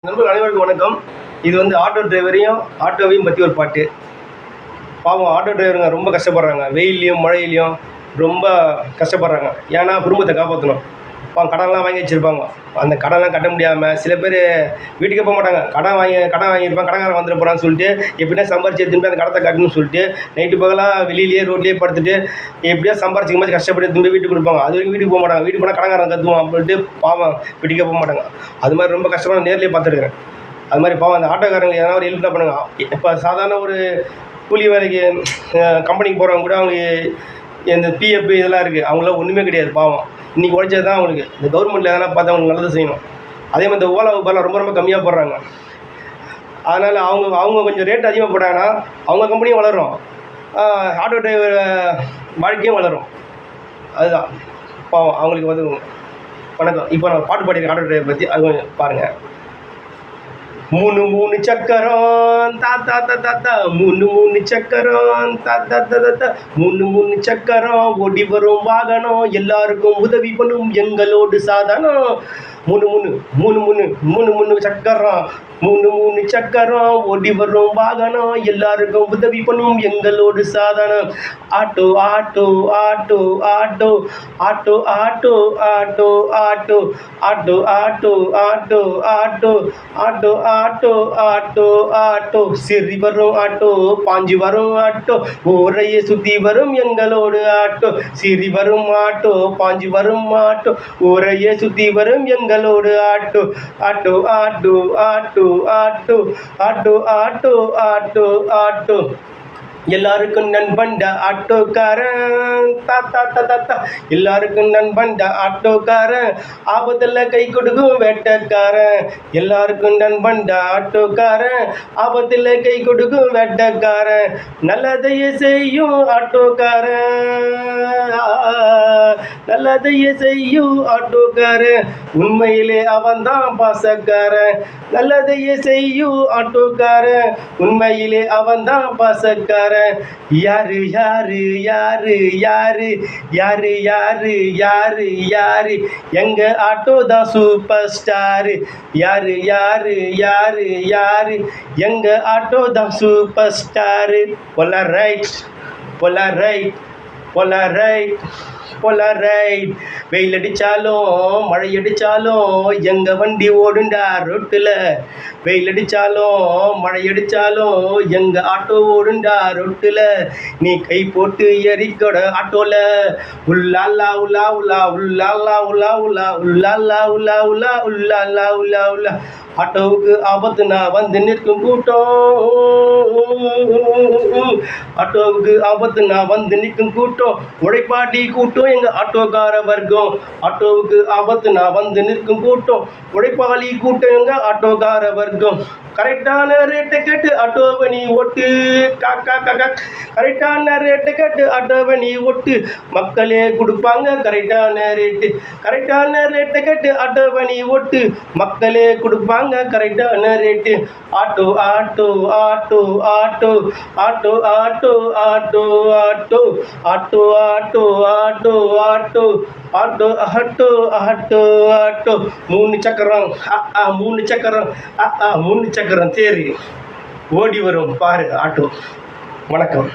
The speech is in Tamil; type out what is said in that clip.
நண்பர்கள் அனைவருக்கும் வணக்கம். இது வந்து ஆட்டோ டிரைவரையும் ஆட்டோவையும் பற்றி ஒரு பாட்டு. பாவம் ஆட்டோ டிரைவருங்க ரொம்ப கஷ்டப்படுறாங்க. வெயில்லையும் மழையிலையும் ரொம்ப கஷ்டப்படுறாங்க. ஏன்னா குடும்பத்தை காப்பாற்றணும். பாவம் கடன்லாம் வாங்கி வச்சுருப்பாங்க. அந்த கடன்லாம் கட்ட முடியாமல் சில பேர் வீட்டுக்கே போக மாட்டாங்க. கடன் வாங்கியிருப்பாங்க. கடன்காரன் வந்துட போகிறான்னு சொல்லிட்டு எப்படின்னா சம்பாரிச்சு எடுத்துன்னு போய் அந்த கடத்தை கட்டணும்னு சொல்லிட்டு நைட்டு பகலாக வெளியிலேயே ரோட்லேயே படுத்துட்டு எப்படியா சம்பாரிச்சிக்கும் போது கஷ்டப்பட்டு எடுத்துன்னு போய் வீட்டுக்கு கொடுப்பாங்க. அது வரைக்கும் வீட்டுக்கு போக மாட்டாங்க. வீட்டுக்கு போனால் கடன்காரன் கற்றுவான் அப்படின்ட்டு பாவம் வீட்டுக்கே போக மாட்டாங்க. அது மாதிரி ரொம்ப கஷ்டமாக நேர்லேயே பார்த்துருக்குறேன். அது மாதிரி பாவம் அந்த ஆட்டோக்காரங்க எதனா ஒரு ஹெல்ப் தான் பண்ணுங்க. இப்போ சாதாரண ஒரு கூலி வேலைக்கு கம்பெனிக்கு போகிறவங்க கூட அவங்க இந்த பிஎஃப் இதெல்லாம் இருக்குது. அவங்களாம் ஒன்றுமே கிடையாது. பாவம் இன்றைக்கி உழைச்சது தான் அவங்களுக்கு. இந்த கவர்மெண்ட்டில் எதனா பார்த்து அவங்களுக்கு நல்லது செய்யணும். அதே மாதிரி இந்த ஓலா ஊபர்லாம் ரொம்ப ரொம்ப கம்மியாக போடுறாங்க. அதனால் அவங்க கொஞ்சம் ரேட் அதிகமாக போட்டாங்கன்னா அவங்க கம்பெனியும் வளரும், ஆட்டோ டிரைவர் வாழ்க்கையும் வளரும். அதுதான் பாவம் அவங்களுக்கு வந்து வணக்கம். இப்போ நான் பாட்டு பாடியிருக்கேன் ஆட்டோ டிரைவர் பற்றி, அது கொஞ்சம் பாருங்கள். மூணு சக்கரம் தாத்தா தாத்தா, மூணு சக்கரம் தாத்தா தாத்தா, மூணு சக்கரம் ஓடி வரும் வாகனம், எல்லாருக்கும் உதவி பண்ணும் எங்களோடு சாதனம். மூணு சக்கரம், மூணு சக்கரம் ஓடி வரும் வாகனம், எல்லாருக்கும் உதவி பண்ணும் எங்களோடு சாதனம். Auto auto auto auto auto auto auto auto auto auto auto auto auto auto auto auto சிறி வரும் ஆட்டோ, பாஞ்சு வரும் ஆட்டோ, ஊரையே சுத்தி வரும் எங்களோடு ஆட்டோ. சிறி வரும் ஆட்டோ, பாஞ்சு வரும் ஆட்டோ, ஊரையே சுத்தி வரும் எங்களோடு auto. Auto auto auto auto auto auto auto auto எல்லாருக்கும் நண்பன்டா ஆட்டோக்காரன் தாத்தா தாத்தா, எல்லாருக்கும் நண்பன்டா ஆட்டோக்காரன், ஆபத்தில் கை கொடுக்கும் வேட்டக்காரன். எல்லாருக்கும் நண்பன்டா ஆட்டோக்காரன், ஆபத்தில் கை கொடுக்கும் வேட்டக்காரன், நல்லதையே செய்யும் ஆட்டோக்காரன், நல்லதையே செய்யும் ஆட்டோக்காரன், உண்மையிலே அவன்தான் பாசக்காரன். நல்லதையே செய்யும் ஆட்டோக்காரன், உண்மையிலே அவன்தான் பாசக்காரன். யாரு யாரு யாரு யாரு யாரு யாரு யாரு யாரு, எங்க ஆட்டோ தான் சூப்பர் ஸ்டாரு. யாரு யாரு யாரு யாரு, எங்க ஆட்டோ தான் super star. Polaroid Polaroid Polaroid Polaroid, வெயில் அடித்தாலும் மழை அடித்தாலும் எங்க வண்டி ஓடுண்டா ரோட்டில். வெயில் அடித்தாலும் மழை அடித்தாலும் எங்க ஆட்டோ ஓடுண்டா ரோட்டில். நீ கை போட்டு எரிக்கொட ஆட்டோவில், உள்ளாலா உலா உலா உள்ளாலா உலா உலா உள்ளாலா உலா உலா உள்ளாலா உலா உலா. ஆட்டோவுக்கு ஆபத்துனா வந்து நிற்கும் கூட்டம், ஆட்டோவுக்கு ஆபத்துனா வந்து நிற்கும் கூட்டம், உழைப்பாட்டி கூட்டம் எங்க ஆட்டோக்கார வர்க்கம். ஆட்டோவுக்கு ஆபத்துனா வந்து நிற்கும் கூட்டம், உழைப்பாளி கூட்டம் எங்க ஆட்டோக்கார வர்க்கம். கரெக்டான ரேட்டை கேட்டு ஆட்டோவை நீ ஓட்டு, காக்கா காக்கா, கரெக்டான ரேட்டை கேட்டு ஆட்டோவை நீ ஓட்டு, மக்களே கொடுப்பாங்க கரெக்டான ரேட்டு. கரெக்டான ரேட்டை கேட்டு ஆட்டோவை நீ ஓட்டு, மக்களே கொடுப்பாங்க கரெக்டான rate. Auto auto auto auto auto auto auto auto auto auto auto auto auto auto auto auto. மூணு சக்கரம் மூணு சக்கரம் மூணு சக்கரம் தேறி ஓடி வரும் பாரு ஆட்டோ. வணக்கம்.